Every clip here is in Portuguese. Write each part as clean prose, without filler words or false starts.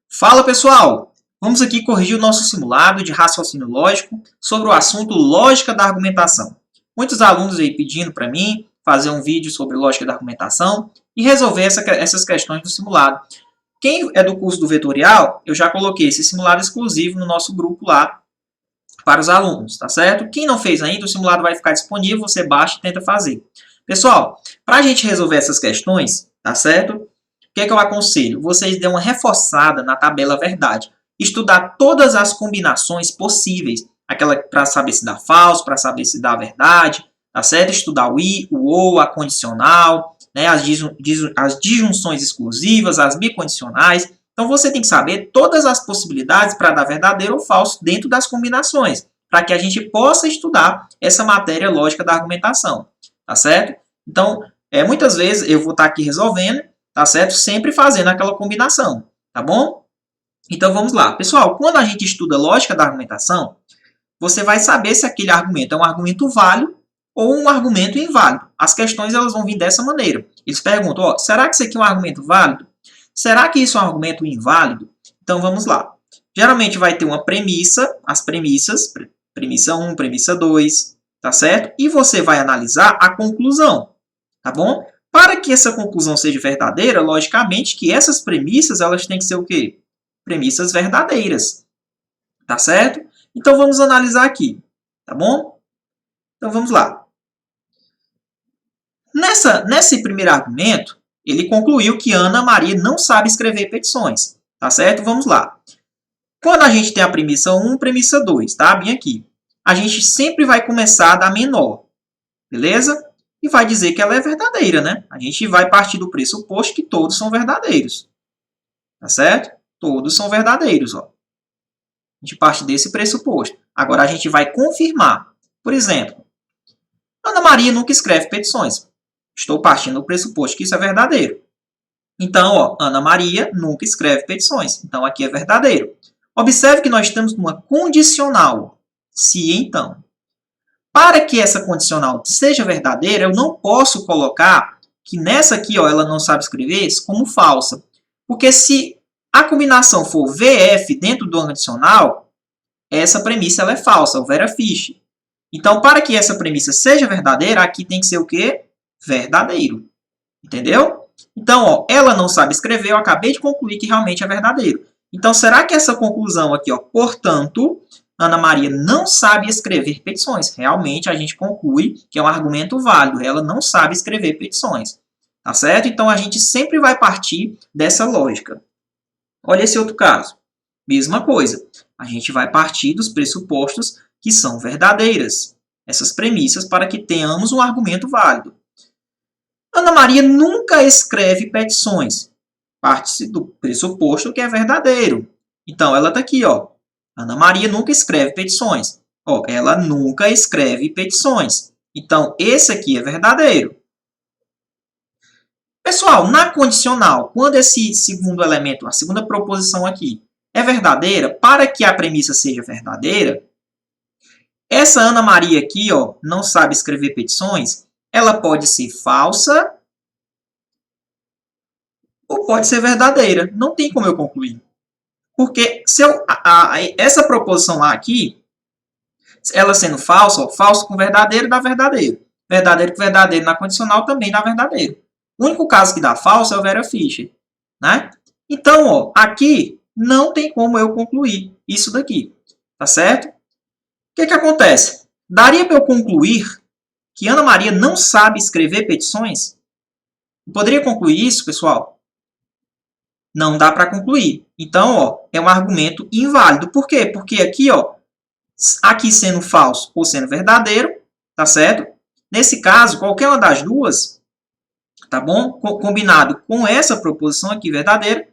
Fala pessoal! Vamos aqui corrigir o nosso simulado de raciocínio lógico sobre o assunto lógica da argumentação. Muitos alunos aí pedindo para mim fazer um vídeo sobre lógica da argumentação e resolver essas questões do simulado. Quem é do curso do vetorial, eu já coloquei esse simulado exclusivo no nosso grupo lá para os alunos, tá certo? Quem não fez ainda, o simulado vai ficar disponível, você baixa e tenta fazer. Pessoal, para a gente resolver essas questões, tá certo? O que é que eu aconselho? Vocês dêem uma reforçada na tabela verdade. Estudar todas as combinações possíveis. Aquela para saber se dá falso, para saber se dá verdade, tá certo? Estudar o i, o ou, a condicional, né? As disjunções exclusivas, as bicondicionais. Então você tem que saber todas as possibilidades para dar verdadeiro ou falso dentro das combinações, para que a gente possa estudar essa matéria lógica da argumentação, tá certo? Então, muitas vezes eu vou estar aqui resolvendo, tá certo? Sempre fazendo aquela combinação, tá bom? Então vamos lá. Pessoal, quando a gente estuda lógica da argumentação, você vai saber se aquele argumento é um argumento válido ou um argumento inválido. As questões elas vão vir dessa maneira. Eles perguntam, ó, será que isso aqui é um argumento válido? Será que isso é um argumento inválido? Então vamos lá. Geralmente vai ter uma premissa, as premissas, premissa 1, premissa 2, tá certo? E você vai analisar a conclusão, tá bom? Para que essa conclusão seja verdadeira, logicamente que essas premissas elas têm que ser o quê? Premissas verdadeiras, tá certo? Então vamos analisar aqui, tá bom? Então vamos lá. Nesse primeiro argumento, ele concluiu que Ana Maria não sabe escrever petições, tá certo? Vamos lá. Quando a gente tem a premissa 1, premissa 2, tá? Bem aqui. A gente sempre vai começar da menor, beleza? E vai dizer que ela é verdadeira, né? A gente vai partir do pressuposto que todos são verdadeiros, tá certo? Todos são verdadeiros, ó. A gente parte desse pressuposto. Agora a gente vai confirmar. Por exemplo, Ana Maria nunca escreve petições. Estou partindo do pressuposto que isso é verdadeiro. Então, ó, Ana Maria nunca escreve petições. Então, aqui é verdadeiro. Observe que nós estamos numa condicional. Se então. Para que essa condicional seja verdadeira, eu não posso colocar que nessa aqui, ó, ela não sabe escrever, como falsa. Porque se a combinação for VF dentro do condicional, essa premissa ela é falsa, o Vera Fish. Então, para que essa premissa seja verdadeira, aqui tem que ser o quê? Verdadeiro. Entendeu? Então, ó, ela não sabe escrever, eu acabei de concluir que realmente é verdadeiro. Então, será que essa conclusão aqui, ó, portanto, Ana Maria não sabe escrever petições? Realmente, a gente conclui que é um argumento válido. Ela não sabe escrever petições. Tá certo? Então, a gente sempre vai partir dessa lógica. Olha esse outro caso. Mesma coisa. A gente vai partir dos pressupostos que são verdadeiras. Essas premissas para que tenhamos um argumento válido. Ana Maria nunca escreve petições. Parte-se do pressuposto que é verdadeiro. Então, ela está aqui, ó. Ana Maria nunca escreve petições. Ó, ela nunca escreve petições. Então, esse aqui é verdadeiro. Pessoal, na condicional, quando esse segundo elemento, a segunda proposição aqui, é verdadeira, para que a premissa seja verdadeira, essa Ana Maria aqui, ó, não sabe escrever petições, ela pode ser falsa ou pode ser verdadeira. Não tem como eu concluir. Porque se essa proposição lá aqui, ela sendo falsa, ó, falso com verdadeiro dá verdadeiro. Verdadeiro com verdadeiro na condicional também dá verdadeiro. O único caso que dá falso é o Vera Fischer, né? Então, ó, aqui não tem como eu concluir isso daqui, tá certo? O que acontece? Daria para eu concluir que Ana Maria não sabe escrever petições? Eu poderia concluir isso, pessoal? Não dá para concluir. Então, ó, é um argumento inválido. Por quê? Porque aqui, ó, aqui sendo falso ou sendo verdadeiro, tá certo? Nesse caso, qualquer uma das duas, tá bom? Combinado com essa proposição aqui verdadeira,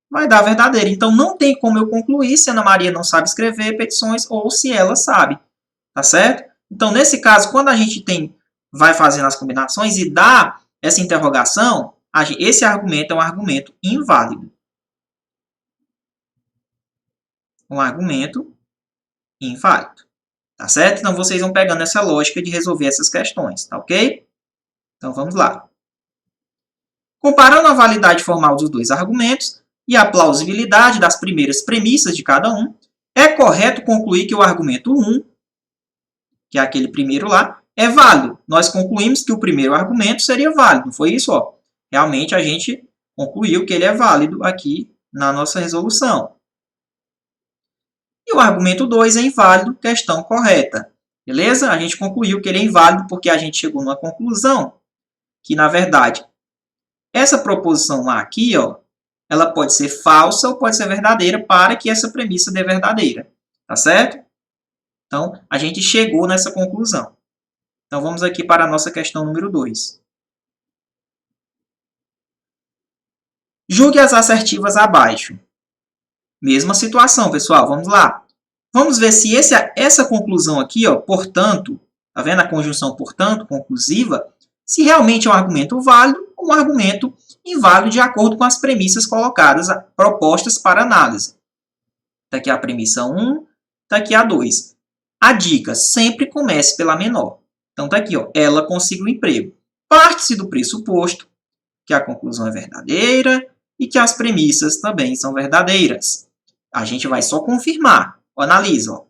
vai dar verdadeiro. Então, não tem como eu concluir se Ana Maria não sabe escrever petições ou se ela sabe, tá certo? Então, nesse caso, quando a gente vai fazendo as combinações e dá essa interrogação, esse argumento é um argumento inválido. Um argumento inválido. Tá certo? Então, vocês vão pegando essa lógica de resolver essas questões, tá ok? Então, vamos lá. Comparando a validade formal dos dois argumentos, e a plausibilidade das primeiras premissas de cada um, é correto concluir que o argumento 1, que é aquele primeiro lá, é válido. Nós concluímos que o primeiro argumento seria válido, não foi isso? Ó? Realmente a gente concluiu que ele é válido aqui na nossa resolução. E o argumento 2 é inválido, questão correta. Beleza? A gente concluiu que ele é inválido porque a gente chegou numa conclusão que, na verdade, essa proposição A aqui, ó, ela pode ser falsa ou pode ser verdadeira para que essa premissa dê verdadeira. Tá certo? Então, a gente chegou nessa conclusão. Então, vamos aqui para a nossa questão número 2. Julgue as assertivas abaixo. Mesma situação, pessoal. Vamos lá. Vamos ver se essa conclusão aqui, ó, portanto, tá vendo a conjunção portanto, conclusiva, se realmente é um argumento válido ou um argumento inválido de acordo com as premissas colocadas, propostas para análise. Está aqui a premissa 1, está aqui a 2. A dica, sempre comece pela menor. Então, está aqui, ó, ela conseguiu emprego. Parte-se do pressuposto que a conclusão é verdadeira e que as premissas também são verdadeiras. A gente vai só confirmar. Analisa. Ó.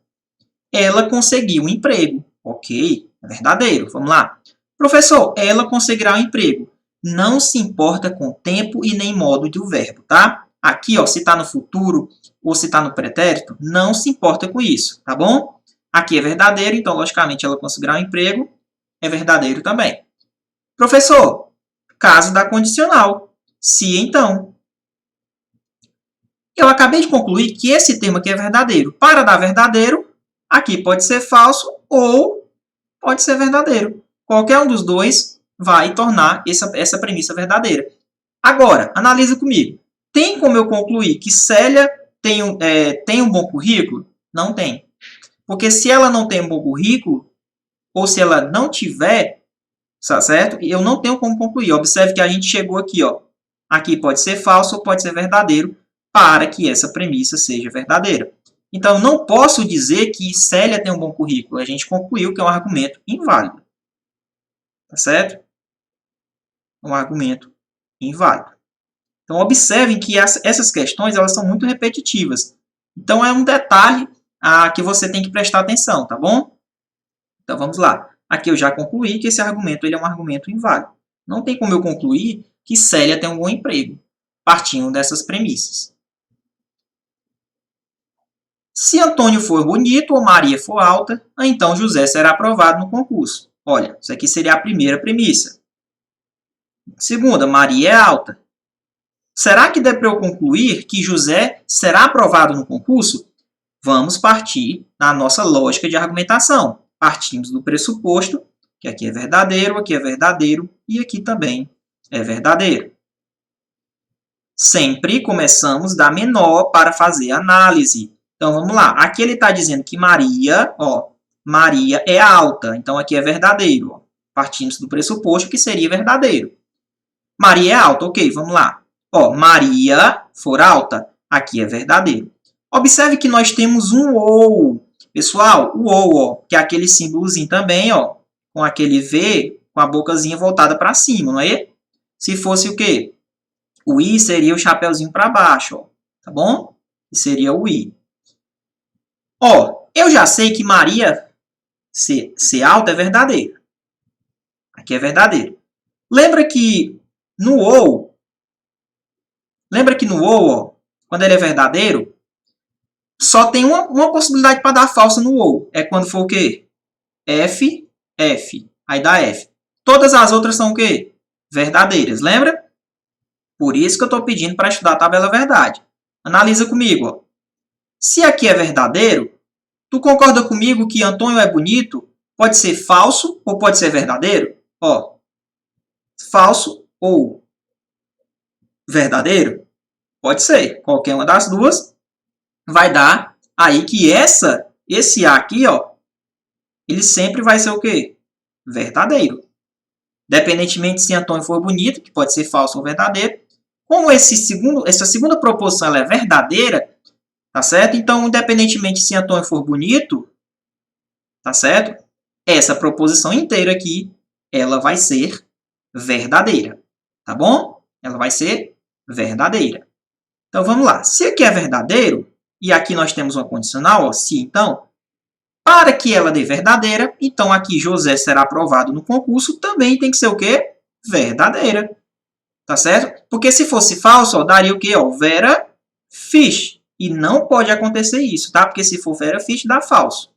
Ela conseguiu um emprego. Ok, é verdadeiro. Vamos lá. Professor, ela conseguirá um emprego. Não se importa com tempo e nem modo do verbo, tá? Aqui, ó, se está no futuro ou se está no pretérito, não se importa com isso, tá bom? Aqui é verdadeiro, então, logicamente, ela conseguirá um emprego. É verdadeiro também. Professor, caso da condicional. Se, então. Eu acabei de concluir que esse termo aqui é verdadeiro. Para dar verdadeiro, aqui pode ser falso ou pode ser verdadeiro. Qualquer um dos dois vai tornar essa premissa verdadeira. Agora, analisa comigo. Tem como eu concluir que Célia tem um bom currículo? Não tem. Porque se ela não tem um bom currículo, ou se ela não tiver, tá certo? Eu não tenho como concluir. Observe que a gente chegou aqui, ó. Aqui pode ser falso ou pode ser verdadeiro, para que essa premissa seja verdadeira. Então, não posso dizer que Célia tem um bom currículo. A gente concluiu que é um argumento inválido. Tá certo? Um argumento inválido. Então, observem que essas questões elas são muito repetitivas. Então, é um detalhe que você tem que prestar atenção, tá bom? Então, vamos lá. Aqui eu já concluí que esse argumento ele é um argumento inválido. Não tem como eu concluir que Célia tem um bom emprego, partindo dessas premissas. Se Antônio for bonito ou Maria for alta, então José será aprovado no concurso. Olha, isso aqui seria a primeira premissa. Segunda, Maria é alta. Será que dá para eu concluir que José será aprovado no concurso? Vamos partir na nossa lógica de argumentação. Partimos do pressuposto que aqui é verdadeiro e aqui também é verdadeiro. Sempre começamos da menor para fazer a análise. Então, vamos lá. Aqui ele está dizendo que Maria é alta. Então, aqui é verdadeiro. Ó. Partimos do pressuposto que seria verdadeiro. Maria é alta. Ok, vamos lá. Ó, Maria for alta. Aqui é verdadeiro. Observe que nós temos um ou. Pessoal, o ou, ó, que é aquele símbolozinho também, ó, com aquele V, com a bocazinha voltada para cima, não é? Se fosse o quê? O I seria o chapeuzinho para baixo, ó, tá bom? E seria o I. Ó, eu já sei que Maria ser alta é verdadeira. Aqui é verdadeiro. Lembra que no ou, ó, quando ele é verdadeiro, só tem uma possibilidade para dar falsa no ou. É quando for o quê? F, F. Aí dá F. Todas as outras são o quê? Verdadeiras, lembra? Por isso que eu estou pedindo para estudar a tabela verdade. Analisa comigo, ó. Se aqui é verdadeiro, tu concorda comigo que Antônio é bonito? Pode ser falso ou pode ser verdadeiro? Ó, falso ou verdadeiro? Pode ser. Qualquer uma das duas vai dar aí que esse A aqui, ó, ele sempre vai ser o quê? Verdadeiro. Independentemente se Antônio for bonito, que pode ser falso ou verdadeiro. Como essa segunda proposição ela é verdadeira, tá certo? Então, independentemente se Antônio for bonito, tá certo? Essa proposição inteira aqui, ela vai ser verdadeira, tá bom? Ela vai ser verdadeira. Então, vamos lá. Se aqui é verdadeiro, e aqui nós temos uma condicional, ó, se então, para que ela dê verdadeira, então aqui José será aprovado no concurso, também tem que ser o quê? Verdadeira. Tá certo? Porque se fosse falso, ó, daria o quê? Ó, Vera Fish. E não pode acontecer isso, tá? Porque se for Vera Fish, dá falso.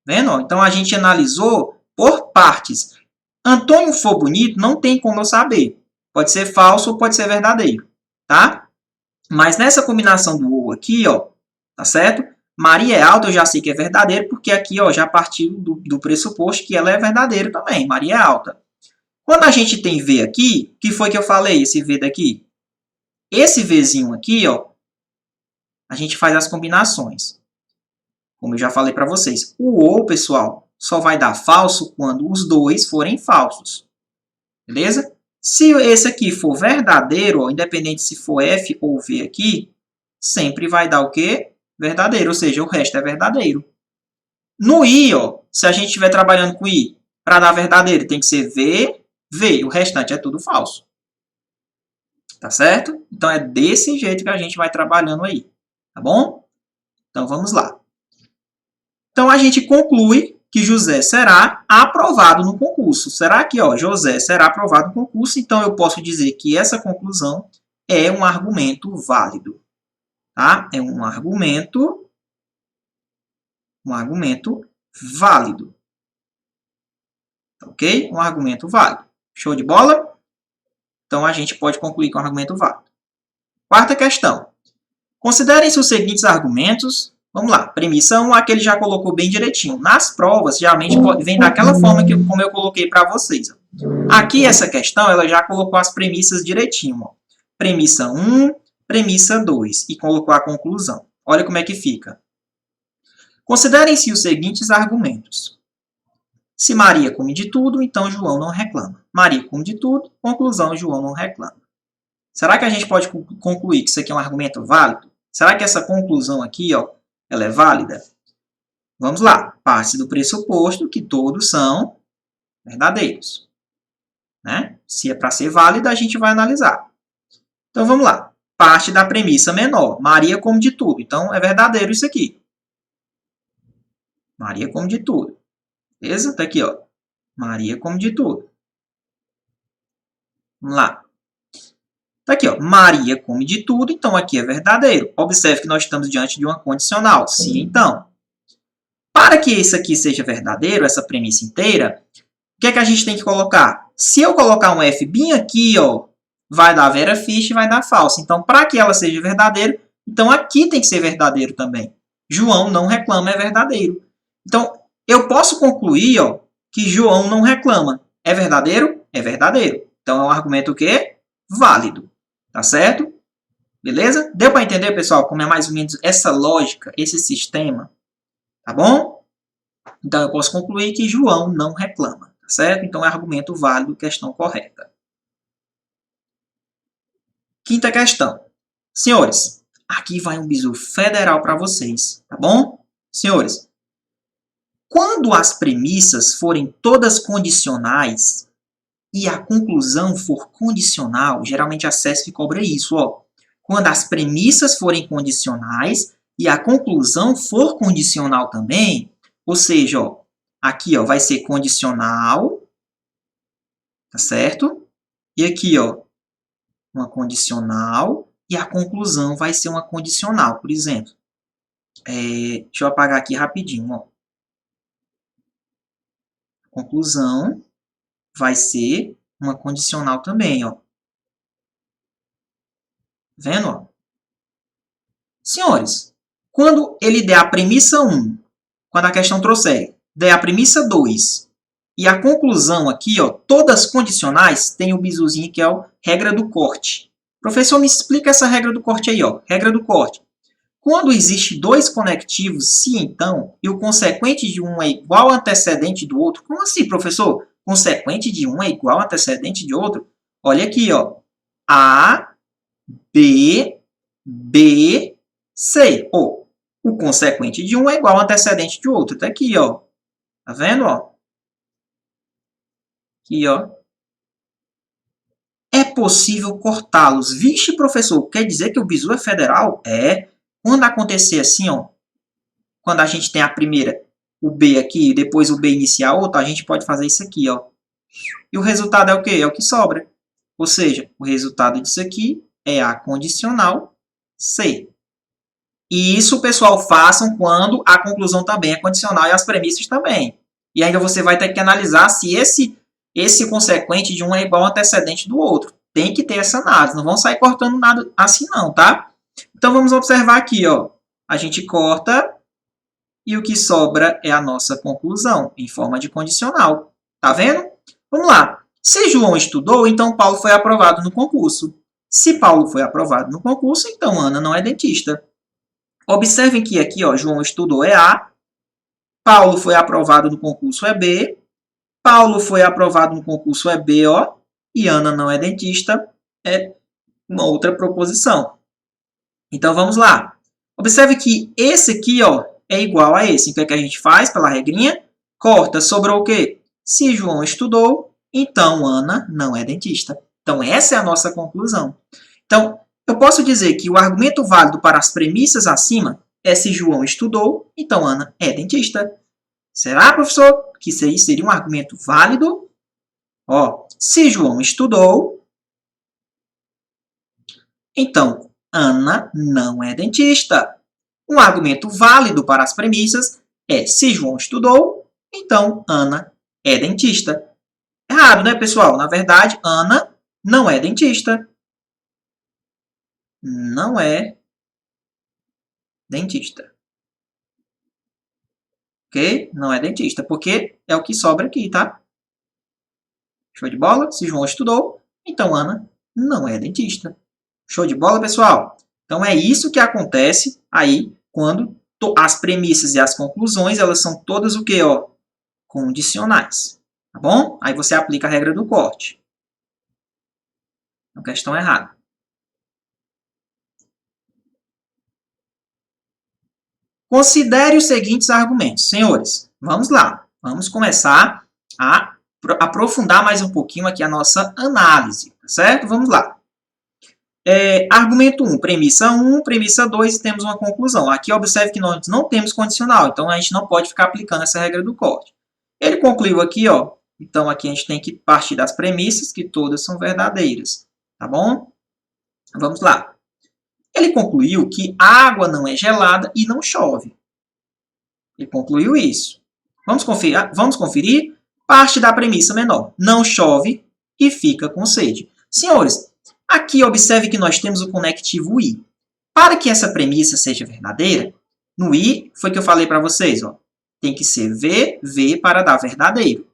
Vendo? Ó? Então, a gente analisou por partes. Antônio for bonito, não tem como eu saber. Pode ser falso ou pode ser verdadeiro, tá? Mas nessa combinação do ou aqui, ó, tá certo? Maria é alta, eu já sei que é verdadeiro, porque aqui, ó, já partiu do pressuposto que ela é verdadeira também. Maria é alta. Quando a gente tem V aqui, o que foi que eu falei, esse V daqui? Esse Vzinho aqui, ó, a gente faz as combinações. Como eu já falei para vocês. O ou, pessoal, só vai dar falso quando os dois forem falsos. Beleza? Se esse aqui for verdadeiro, ó, independente se for F ou V aqui, sempre vai dar o quê? Verdadeiro, ou seja, o resto é verdadeiro. No I, ó, se a gente estiver trabalhando com I, para dar verdadeiro tem que ser V, V. O restante é tudo falso. Tá certo? Então, é desse jeito que a gente vai trabalhando aí. Tá bom? Então, vamos lá. Então, a gente conclui que José será aprovado no concurso. Será que, ó, José será aprovado no concurso? Então, eu posso dizer que essa conclusão é um argumento válido. Tá? É um argumento válido. Ok? Um argumento válido. Show de bola? Então, a gente pode concluir com um argumento válido. Quarta questão. Considerem-se os seguintes argumentos. Vamos lá. Premissa 1, aquele já colocou bem direitinho. Nas provas, geralmente vem daquela forma como eu coloquei para vocês. Aqui, essa questão, ela já colocou as premissas direitinho. Ó. Premissa 1, premissa 2. E colocou a conclusão. Olha como é que fica. Considerem-se os seguintes argumentos. Se Maria come de tudo, então João não reclama. Maria come de tudo, conclusão, João não reclama. Será que a gente pode concluir que isso aqui é um argumento válido? Será que essa conclusão aqui, ó, ela é válida? Vamos lá. Parte do pressuposto que todos são verdadeiros. Né? Se é para ser válida, a gente vai analisar. Então, vamos lá. Parte da premissa menor. Maria come de tudo. Então, é verdadeiro isso aqui. Maria come de tudo. Beleza? Tá aqui, ó. Maria come de tudo. Vamos lá. Tá aqui, ó. Maria come de tudo, então aqui é verdadeiro. Observe que nós estamos diante de uma condicional. Se então. Para que isso aqui seja verdadeiro, essa premissa inteira, o que é que a gente tem que colocar? Se eu colocar um F bem aqui, ó, vai dar Vera Fish e vai dar falso. Então, para que ela seja verdadeira, então aqui tem que ser verdadeiro também. João não reclama, é verdadeiro. Então, eu posso concluir, ó, que João não reclama. É verdadeiro? É verdadeiro. Então, é um argumento o quê? Válido. Tá certo? Beleza? Deu para entender, pessoal, como é mais ou menos essa lógica, esse sistema? Tá bom? Então, eu posso concluir que João não reclama. Tá certo? Então, é argumento válido, questão correta. Quinta questão. Senhores, aqui vai um bizu federal para vocês. Tá bom? Senhores, quando as premissas forem todas condicionais e a conclusão for condicional, geralmente a CESP cobra isso, ó. Quando as premissas forem condicionais e a conclusão for condicional também, ou seja, ó, aqui ó, vai ser condicional, tá certo? E aqui, ó, uma condicional e a conclusão vai ser uma condicional, por exemplo. Deixa eu apagar aqui rapidinho, ó. Conclusão vai ser uma condicional também, ó. Vendo? Ó? Senhores, quando ele der a premissa 1, quando a questão trouxer, der a premissa 2 e a conclusão aqui, ó, todas condicionais, tem o bizuzinho que é a regra do corte. Professor, me explica essa regra do corte aí, ó. Regra do corte. Quando existe dois conectivos, se então, e o consequente de um é igual ao antecedente do outro, como assim, professor? Consequente de um é igual ao antecedente de outro? Olha aqui, ó. A, B, B, C. Ou, o consequente de um é igual ao antecedente de outro. Tá aqui, ó. Tá vendo, ó? Aqui, ó. É possível cortá-los. Vixe, professor, quer dizer que o bizu é federal? É. Quando acontecer assim, ó, quando a gente tem a primeira, o B aqui, e depois o B iniciar outra, a gente pode fazer isso aqui, ó. E o resultado é o quê? É o que sobra. Ou seja, o resultado disso aqui é a condicional C. E isso, pessoal, façam quando a conclusão também é condicional e as premissas também. E ainda você vai ter que analisar se esse consequente de um é igual ao antecedente do outro. Tem que ter essa análise, não vão sair cortando nada assim não, tá? Então vamos observar aqui, ó. A gente corta e o que sobra é a nossa conclusão, em forma de condicional. Tá vendo? Vamos lá. Se João estudou, então Paulo foi aprovado no concurso. Se Paulo foi aprovado no concurso, então Ana não é dentista. Observem que aqui, ó, João estudou é A, Paulo foi aprovado no concurso é B, Paulo foi aprovado no concurso é B, ó, e Ana não é dentista, é uma outra proposição. Então, vamos lá. Observe que esse aqui, ó, é igual a esse. Então, o que a gente faz pela regrinha? Corta, sobrou o quê? Se João estudou, então Ana não é dentista. Então, essa é a nossa conclusão. Então, eu posso dizer que o argumento válido para as premissas acima é se João estudou, então Ana é dentista. Será, professor, que isso seria um argumento válido? Ó, se João estudou, então Ana não é dentista. Um argumento válido para as premissas é se João estudou, então Ana é dentista. Errado, né, pessoal? Na verdade, Ana não é dentista. Não é dentista. Ok? Não é dentista, porque é o que sobra aqui, tá? Show de bola? Se João estudou, então Ana não é dentista. Show de bola, pessoal? Então é isso que acontece aí quando as premissas e as conclusões, elas são todas o quê, ó? Condicionais. Tá bom? Aí você aplica a regra do corte. Então, questão errada. Considere os seguintes argumentos. Senhores, vamos lá. Vamos começar a aprofundar mais um pouquinho aqui a nossa análise, certo? Vamos lá. Argumento 1, premissa 1, premissa 2 e temos uma conclusão. Aqui observe que nós não temos condicional, então a gente não pode ficar aplicando essa regra do corte. Ele concluiu aqui, ó. Então aqui a gente tem que partir das premissas, que todas são verdadeiras, tá bom? Vamos lá. Ele concluiu que a água não é gelada e não chove. Ele concluiu isso. Vamos conferir? Parte da premissa menor. Não chove e fica com sede. Senhores, aqui observe que nós temos o conectivo I. Para que essa premissa seja verdadeira, no I, foi que eu falei para vocês, ó, tem que ser V para dar verdadeiro.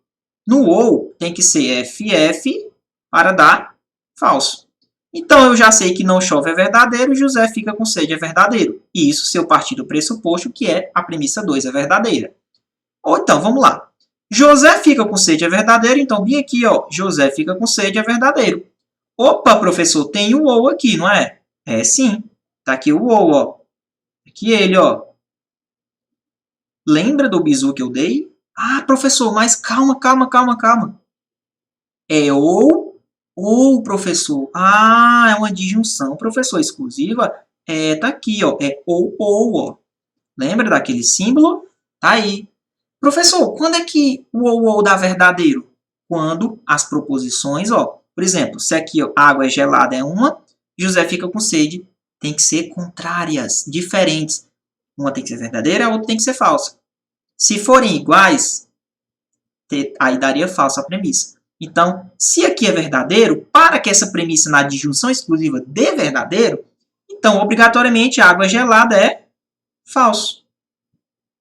No OU, tem que ser FF para dar falso. Então, eu já sei que não chove é verdadeiro, José fica com sede é verdadeiro. E isso se eu partir do pressuposto que a premissa 2 é verdadeira. Ou então, vamos lá. José fica com sede é verdadeiro, então bem aqui, ó, José fica com sede é verdadeiro. Opa, professor, tem o ou aqui, não é? É sim. Tá aqui o ou, ó. Aqui ele, ó. Lembra do bizu que eu dei? Ah, professor, mas calma. É ou, professor. Ah, é uma disjunção, professor, exclusiva. Tá aqui, ó. É ou, ó. Lembra daquele símbolo? Tá aí. Professor, quando é que o ou dá verdadeiro? Quando as proposições, ó. Por exemplo, se aqui ó, água é gelada é uma, José fica com sede. Tem que ser contrárias, diferentes. Uma tem que ser verdadeira, a outra tem que ser falsa. Se forem iguais, aí daria falsa a premissa. Então, se aqui é verdadeiro, para que essa premissa na disjunção exclusiva dê verdadeiro, então, obrigatoriamente, a água gelada é falso.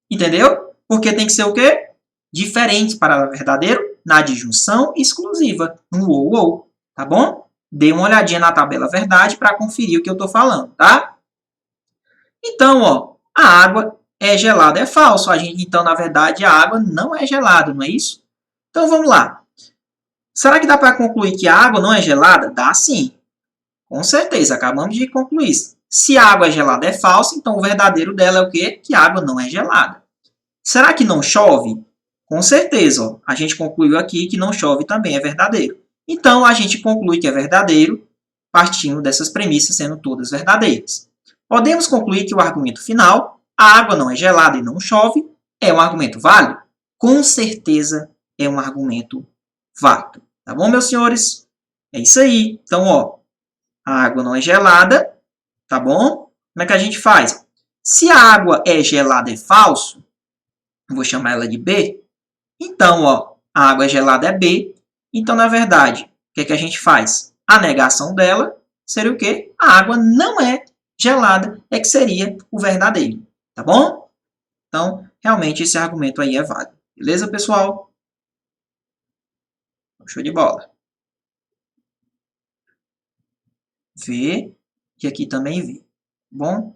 Entendeu? Porque tem que ser o quê? Diferente para verdadeiro na disjunção exclusiva, no ou. Tá bom? Dê uma olhadinha na tabela verdade para conferir o que eu estou falando, tá? Então, ó, a água é gelada, é falso. Então, na verdade, a água não é gelada, não é isso? Então, vamos lá. Será que dá para concluir que a água não é gelada? Dá sim. Com certeza, acabamos de concluir isso. Se a água é gelada é falso, então o verdadeiro dela é o quê? Que a água não é gelada. Será que não chove? Com certeza, ó, a gente concluiu aqui que não chove também é verdadeiro. Então, a gente conclui que é verdadeiro, partindo dessas premissas sendo todas verdadeiras. Podemos concluir que o argumento final, a água não é gelada e não chove, é um argumento válido? Com certeza é um argumento válido. Tá bom, meus senhores? É isso aí. Então, ó, a água não é gelada, tá bom? Como é que a gente faz? Se a água é gelada é falso, eu vou chamar ela de B, então, ó, a água é gelada é B, então, na verdade, o que é que a gente faz? A negação dela seria o quê? A água não é gelada, é que seria o verdadeiro, tá bom? Então, realmente, esse argumento aí é válido. Beleza, pessoal? Show de bola. V, e aqui também V. Bom?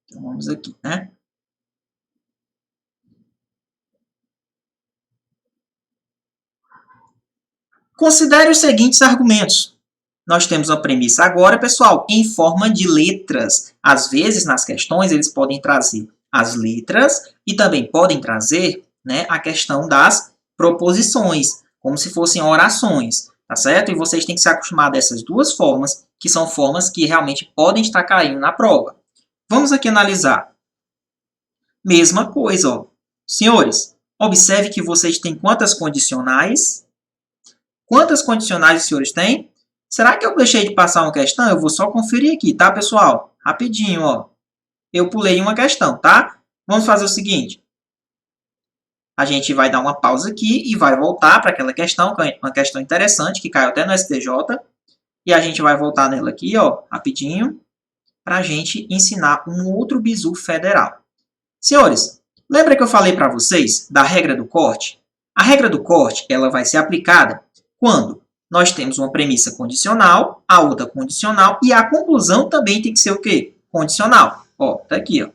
Então, vamos aqui, né? Considere os seguintes argumentos. Nós temos uma premissa agora, pessoal, em forma de letras. Às vezes, nas questões, eles podem trazer as letras e também podem trazer, né, a questão das proposições, como se fossem orações, tá certo? E vocês têm que se acostumar dessas duas formas, que são formas que realmente podem estar caindo na prova. Vamos aqui analisar. Mesma coisa, ó. Senhores, observe que vocês têm quantas condicionais? Quantas condicionais os senhores têm? Será que eu deixei de passar uma questão? Eu vou só conferir aqui, tá, pessoal? Rapidinho, ó. Eu pulei uma questão, tá? Vamos fazer o seguinte. A gente vai dar uma pausa aqui e vai voltar para aquela questão, que é uma questão interessante, que caiu até no STJ. E a gente vai voltar nela aqui, ó, rapidinho, para a gente ensinar um outro bizu federal. Senhores, lembra que eu falei para vocês da regra do corte? A regra do corte, ela vai ser aplicada quando nós temos uma premissa condicional, a outra condicional, e a conclusão também tem que ser o quê? Condicional. Ó, tá aqui, ó.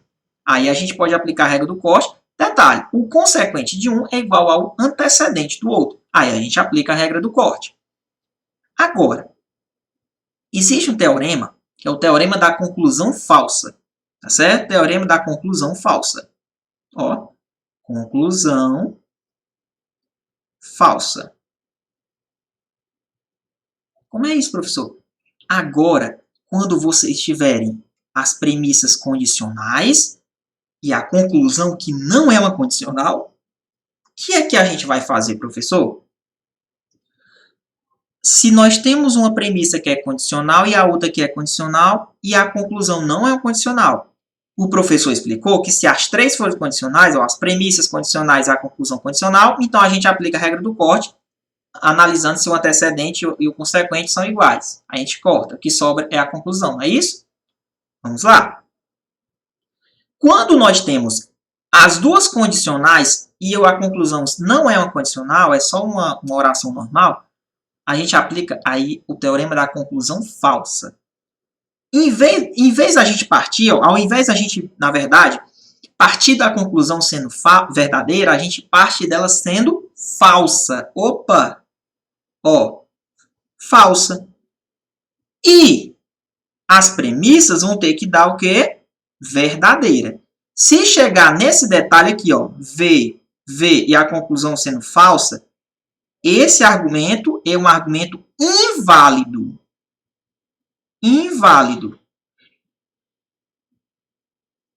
Aí a gente pode aplicar a regra do corte. Detalhe, o consequente de um é igual ao antecedente do outro. Aí a gente aplica a regra do corte. Agora, existe um teorema, que é o teorema da conclusão falsa. Tá certo? Teorema da conclusão falsa. Ó, conclusão falsa. Como é isso, professor? Agora, quando vocês tiverem as premissas condicionais e a conclusão que não é uma condicional, o que é que a gente vai fazer, professor? Se nós temos uma premissa que é condicional e a outra que é condicional e a conclusão não é uma condicional, o professor explicou que se as três forem condicionais, ou as premissas condicionais e a conclusão condicional, então a gente aplica a regra do corte, analisando se o antecedente e o consequente são iguais. A gente corta, o que sobra é a conclusão, não é isso? Vamos lá. Quando nós temos as duas condicionais e a conclusão não é uma condicional, é só uma oração normal, a gente aplica aí o teorema da conclusão falsa. Em vez da gente partir, ao invés da gente, na verdade, partir da conclusão sendo verdadeira, a gente parte dela sendo falsa. Opa! Ó, falsa. E as premissas vão ter que dar o quê? Verdadeira. Se chegar nesse detalhe aqui, ó, V e a conclusão sendo falsa, esse argumento é um argumento inválido. Inválido.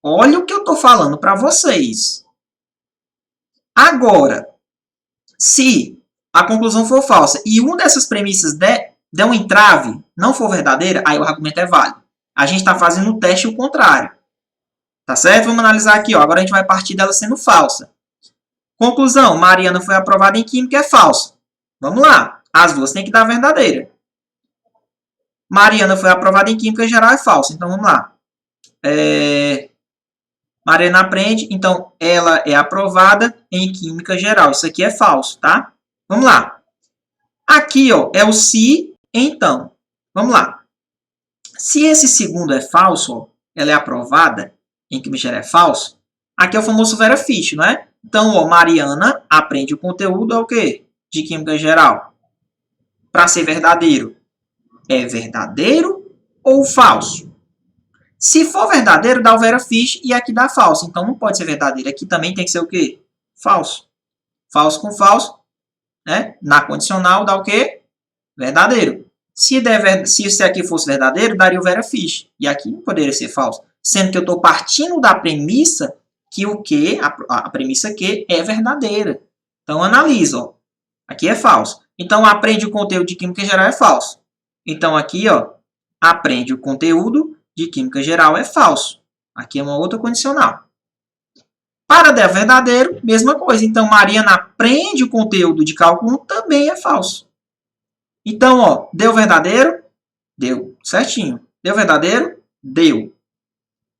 Olha o que eu estou falando para vocês. Agora, se a conclusão for falsa e uma dessas premissas der um entrave, não for verdadeira, aí o argumento é válido. A gente está fazendo o teste o contrário. Tá certo? Vamos analisar aqui. Ó. Agora a gente vai partir dela sendo falsa. Conclusão, Mariana foi aprovada em Química, é falso. Vamos lá. As duas têm que dar verdadeira. Mariana foi aprovada em Química geral, é falso. Então, vamos lá. Mariana aprende, então ela é aprovada em Química geral. Isso aqui é falso, tá? Vamos lá. Aqui, ó, é o se, então. Vamos lá. Se esse segundo é falso, ó, ela é aprovada em Química geral, é falso. Aqui é o famoso Vera Fish, não é? Então, ó, Mariana aprende o conteúdo, é o quê? De Química geral. Para ser verdadeiro, é verdadeiro ou falso? Se for verdadeiro, dá o Vera Fish e aqui dá falso. Então, não pode ser verdadeiro. Aqui também tem que ser o quê? Falso. Falso com falso, né? Na condicional dá o quê? Verdadeiro. Se esse aqui fosse verdadeiro, daria o Vera Fish. E aqui não poderia ser falso. Sendo que eu estou partindo da premissa que o que, a premissa Q é verdadeira. Então, analisa. Ó. Aqui é falso. Então, aprende o conteúdo de química geral é falso. Então, aqui, ó, aprende o conteúdo de química geral é falso. Aqui é uma outra condicional. Para der verdadeiro, mesma coisa. Então, Mariana aprende o conteúdo de cálculo 1 também é falso. Então, ó, deu verdadeiro? Deu. Certinho. Deu verdadeiro? Deu.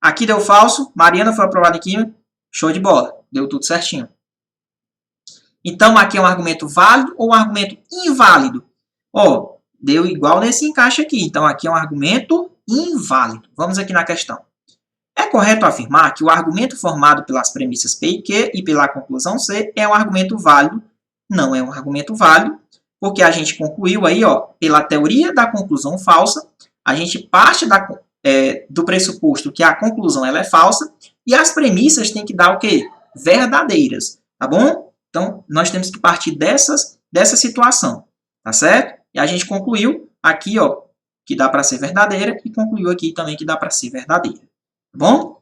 Aqui deu falso. Mariana foi aprovada em química. Show de bola. Deu tudo certinho. Então, aqui é um argumento válido ou um argumento inválido? Ó, deu igual nesse encaixe aqui. Então, aqui é um argumento inválido. Vamos aqui na questão. É correto afirmar que o argumento formado pelas premissas P e Q e pela conclusão C é um argumento válido? Não é um argumento válido, porque a gente concluiu aí, ó, pela teoria da conclusão falsa, a gente parte do pressuposto que a conclusão ela é falsa e as premissas têm que dar o quê? Verdadeiras, tá bom? Então, nós temos que partir dessa situação, tá certo? E a gente concluiu aqui, ó, que dá para ser verdadeira e concluiu aqui também que dá para ser verdadeira. Tá bom?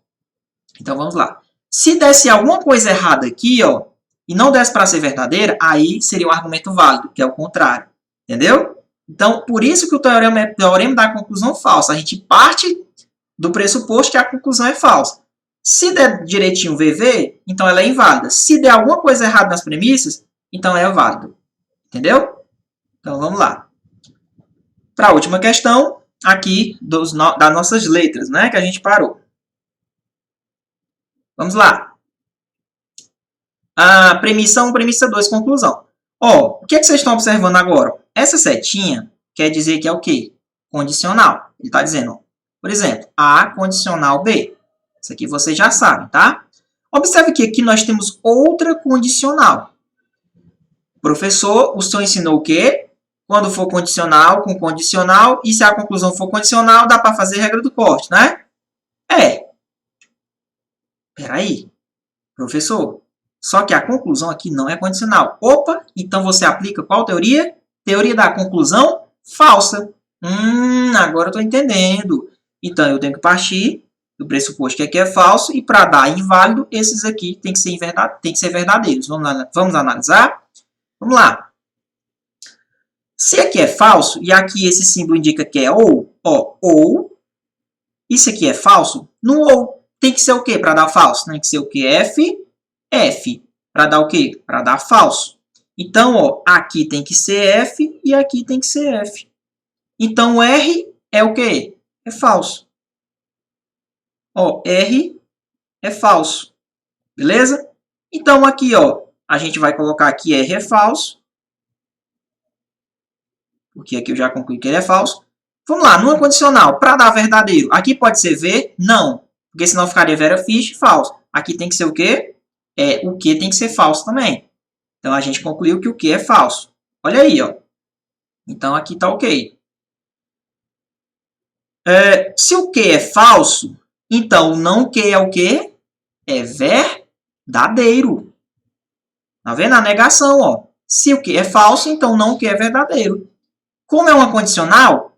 Então, vamos lá. Se desse alguma coisa errada aqui, ó, e não desse para ser verdadeira, aí seria um argumento válido, que é o contrário. Entendeu? Então, por isso que o teorema é teorema da conclusão falsa. A gente parte do pressuposto que a conclusão é falsa. Se der direitinho VV, então ela é inválida. Se der alguma coisa errada nas premissas, então é válido. Entendeu? Então, vamos lá. Para a última questão, aqui das nossas letras, né, que a gente parou. Vamos lá. Premissa 1, premissa 2, conclusão. Ó, o que, é que vocês estão observando agora? Essa setinha quer dizer que é o quê? Condicional. Ele está dizendo, ó, por exemplo, A condicional B. Isso aqui vocês já sabem, tá? Observe que aqui nós temos outra condicional. Professor, o senhor ensinou o quê? Quando for condicional, com condicional, e se a conclusão for condicional, dá para fazer regra do corte, né? Peraí, professor, só que a conclusão aqui não é condicional. Opa, então você aplica qual teoria? Teoria da conclusão falsa. Agora eu estou entendendo. Então, eu tenho que partir do pressuposto que aqui é falso, e para dar inválido, esses aqui tem que ser verdadeiros. Vamos analisar? Vamos lá. Se aqui é falso, e aqui esse símbolo indica que é ou, ó, ou, isso aqui é falso, no ou tem que ser o quê para dar falso? Tem que ser o quê? F. Para dar o quê? Para dar falso. Então, ó, aqui tem que ser F e aqui tem que ser F. Então, R é o quê? É falso. Ó, R é falso. Beleza? Então, aqui, ó, a gente vai colocar aqui R é falso. Porque aqui eu já concluí que ele é falso. Vamos lá, numa condicional, para dar verdadeiro, aqui pode ser V? Não. Porque senão ficaria Vera Fish, falso. Aqui tem que ser o quê? O Q tem que ser falso também. Então, a gente concluiu que o Q é falso. Olha aí, ó. Então, aqui está ok. Se o Q é falso, então o não Q é o quê? É verdadeiro. Tá vendo? A negação, ó. Se o Q é falso, então não Q é verdadeiro. Como é uma condicional,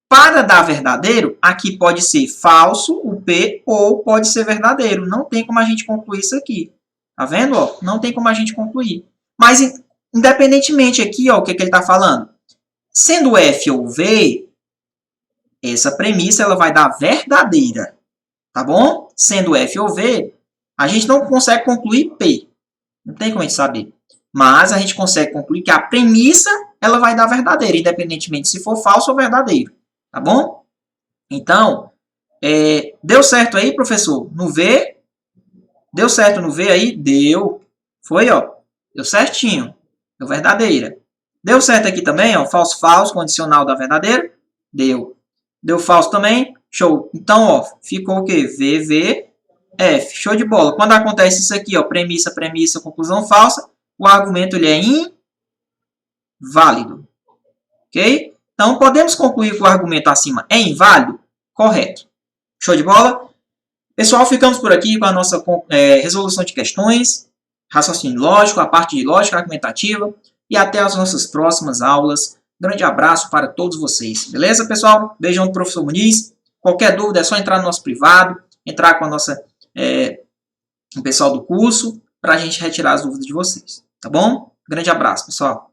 para dar verdadeiro, aqui pode ser falso, o P, ou pode ser verdadeiro. Não tem como a gente concluir isso aqui. Tá vendo? Ó? Não tem como a gente concluir. Mas, independentemente aqui, ó, o que ele está falando? Sendo F ou V, essa premissa ela vai dar verdadeira. Tá bom? Sendo F ou V, a gente não consegue concluir P. Não tem como a gente saber. Mas a gente consegue concluir que a premissa ela vai dar verdadeira, independentemente se for falso ou verdadeiro. Tá bom? Então, deu certo aí, professor? No V? Deu certo no V aí? Deu. Foi, ó. Deu certinho. Deu verdadeira. Deu certo aqui também, ó. Falso, falso, condicional da verdadeira? Deu. Deu falso também? Show. Então, ó, ficou o quê? V, V, F. Show de bola. Quando acontece isso aqui, ó, premissa, premissa, conclusão falsa, o argumento ele é inválido. Ok? Então, podemos concluir que o argumento acima é inválido? Correto. Show de bola? Pessoal, ficamos por aqui com a nossa resolução de questões. raciocínio lógico, a parte de lógica argumentativa, e até as nossas próximas aulas. Grande abraço para todos vocês. Beleza, pessoal? Beijão do professor Muniz. Qualquer dúvida é só entrar no nosso privado, entrar com a nossa, o pessoal do curso, para a gente retirar as dúvidas de vocês. Tá bom? Grande abraço, pessoal.